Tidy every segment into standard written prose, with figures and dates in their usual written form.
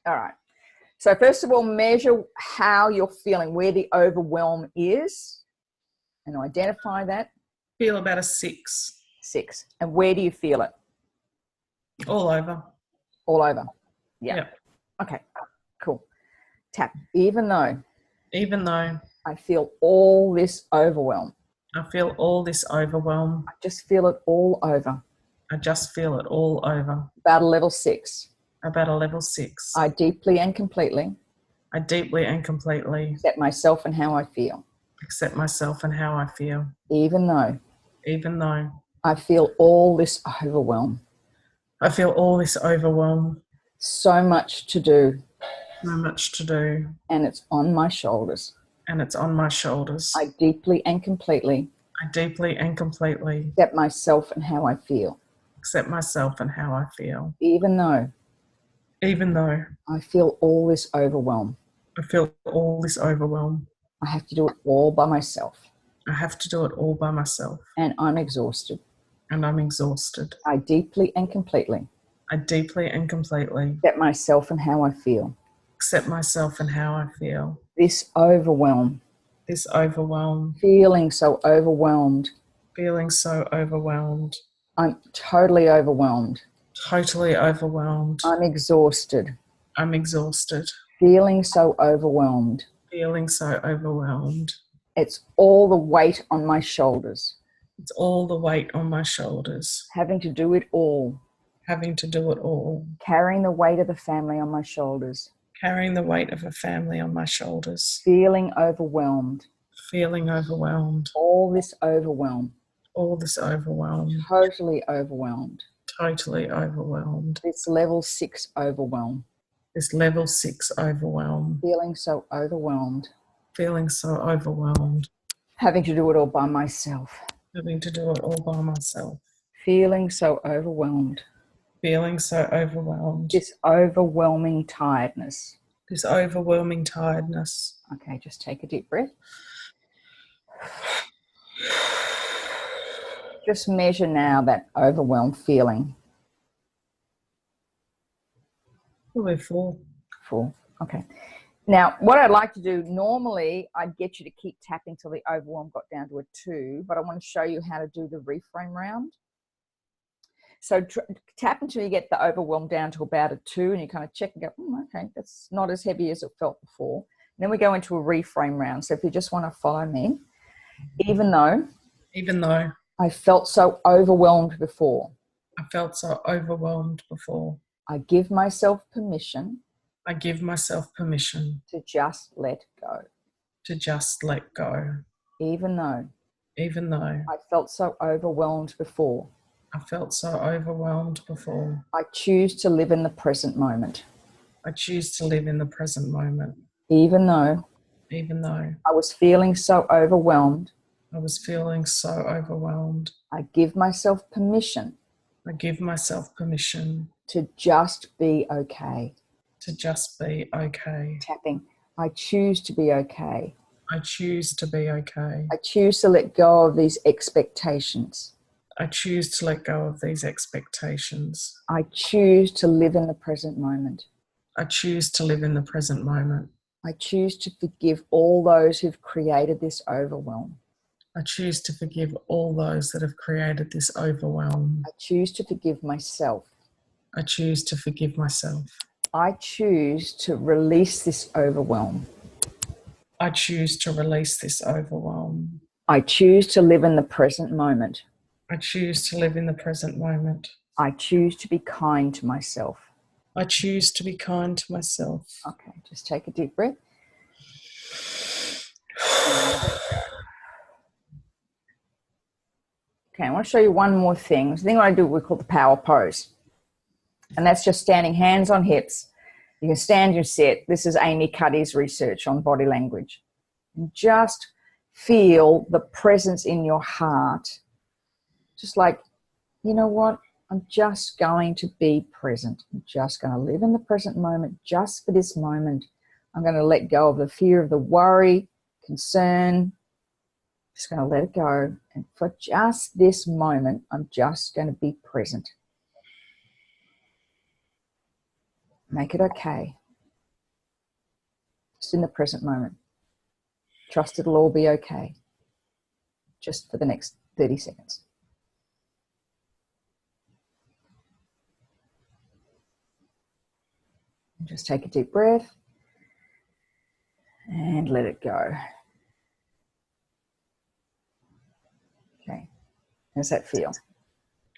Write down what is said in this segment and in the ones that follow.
All right. So first of all, measure how you're feeling, where the overwhelm is, and identify that. Feel about a 6. 6. And where do you feel it? All over. All over. Yeah. Okay, cool. Tap. Even though I feel all this overwhelm. I feel all this overwhelm. I just feel it all over. I just feel it all over. About a level 6. About a level 6. I deeply and completely accept myself and how I feel. Accept myself and how I feel. Even though I feel all this overwhelm. I feel all this overwhelm. So much to do. So much to do. And it's on my shoulders. And it's on my shoulders. I deeply and completely accept myself and how I feel. Accept myself and how I feel. Even though I feel all this overwhelm. I feel all this overwhelm. I have to do it all by myself. I have to do it all by myself. And I'm exhausted. I deeply and completely accept myself and how I feel. Accept myself and how I feel. This overwhelm. Feeling so overwhelmed. I'm totally overwhelmed. I'm exhausted. Feeling so overwhelmed. It's all the weight on my shoulders. Having to do it all. Carrying the weight of the family on my shoulders. Feeling overwhelmed. All this overwhelm. Totally overwhelmed. This level 6 overwhelm. Feeling so overwhelmed. Having to do it all by myself. Feeling so overwhelmed. This overwhelming tiredness. Okay, just take a deep breath. Just measure now that overwhelmed feeling. Probably 4. 4. Okay. Now, what I'd like to do, normally I'd get you to keep tapping till the overwhelm got down to a 2, but I want to show you how to do the reframe round. So tap until you get the overwhelm down to about a 2, and you kind of check and go, okay, that's not as heavy as it felt before. And then we go into a reframe round. So if you just want to follow me, even though I felt so overwhelmed before, I give myself permission to just let go. Even though I felt so overwhelmed before, I choose to live in the present moment. Even though I was feeling so overwhelmed, I give myself permission to just be okay. Tapping. I choose to be okay. I choose to let go of these expectations. I choose to live in the present moment. I choose to forgive all those who've created this overwhelm. I choose to forgive myself. I choose to release this overwhelm. I choose to live in the present moment. I choose to be kind to myself. Okay, just take a deep breath. Okay, I want to show you one more thing. The thing I do, we call the power pose. And that's just standing hands on hips. You can stand your sit. This is Amy Cuddy's research on body language. And just feel the presence in your heart. Just like, you know what? I'm just going to be present. I'm just going to live in the present moment, just for this moment. I'm going to let go of the fear of the worry, concern. Just going to let it go. And for just this moment, I'm just going to be present. Make it okay. just in the present moment. Trust it'll all be okay. Just for the next 30 seconds. And just take a deep breath and let it go. Okay. How's that feel?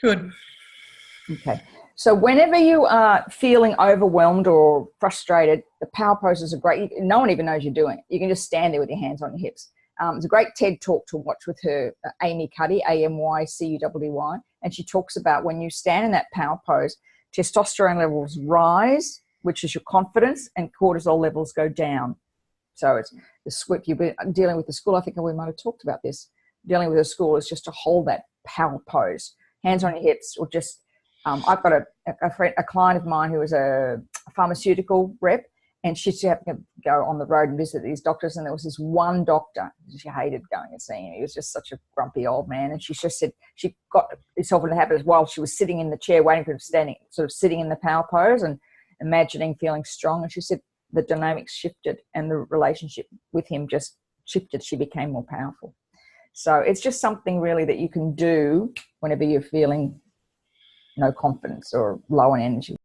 Good. Okay. So whenever you are feeling overwhelmed or frustrated, the power poses are great. No one even knows you're doing it. You can just stand there with your hands on your hips. It's a great TED talk to watch with her, Amy Cuddy, Amycuddy, and she talks about when you stand in that power pose, testosterone levels rise, which is your confidence, and cortisol levels go down. So it's the script you've been dealing with the school. I think we might have talked about this. Dealing with a school is just to hold that power pose, hands on your hips, or just. I've got a client of mine who was a pharmaceutical rep, and she used to have to go on the road and visit these doctors, and there was this one doctor she hated going and seeing him. He was just such a grumpy old man, and she just said she got herself in the habit as while she was sitting in the chair waiting for him, standing, sort of sitting in the power pose and imagining feeling strong, and she said the dynamics shifted and the relationship with him just shifted. She became more powerful. So it's just something really that you can do whenever you're feeling no confidence or low in energy.